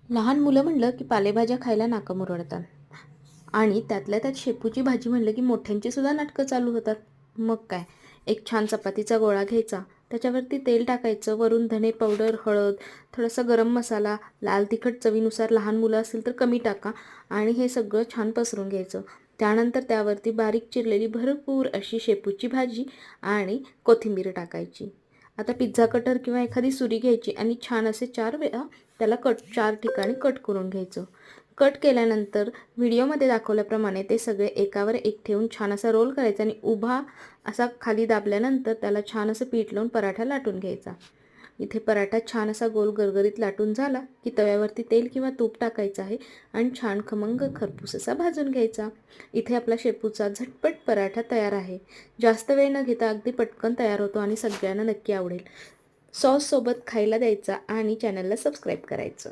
लहान मुलं म्हणलं की पालेभाज्या खायला नाका मुरडतात आणि त्यातल्या त्यात शेपूची भाजी म्हणलं की मोठ्यांची सुद्धा नाटकं चालू होतात. मग काय, एक छान चपातीचा गोळा घ्यायचा, त्याच्यावरती तेल टाकायचं, वरून धणे पावडर, हळद, थोडासा गरम मसाला, लाल तिखट चवीनुसार, लहान मुलं असेल तर कमी टाका आणि हे सगळं छान पसरून घ्यायचं. त्यानंतर त्यावरती बारीक चिरलेली भरपूर अशी शेपूची भाजी आणि कोथिंबीर टाकायची. आता पिझ्झा कटर किंवा एखादी सुरी घ्यायची आणि छान असे 4 वेळा त्याला 4 ठिकाणी कट करून घ्यायचं. कट केल्यानंतर व्हिडिओमध्ये दाखवल्याप्रमाणे ते सगळे एकावर एक ठेवून छान असा रोल करायचा आणि उभा असा खाली दाबल्यानंतर त्याला छान असं पीठ लावून पराठा लाटून घ्यायचा. इथे पराठा छान असा गोल गरगरीत लाटून झाला की तव्यावरती तेल किंवा तूप टाकायचं आहे आणि छान खमंग खरपूस असा भाजून घ्यायचा. इथे आपला शेपूचा झटपट पराठा तयार आहे. जास्त वेळ न घेता अगदी पटकन तयार होतो आणि सगळ्यांना नक्की आवडेल. सॉससोबत खायला द्यायचा आणि चॅनलला सबस्क्राईब करायचं.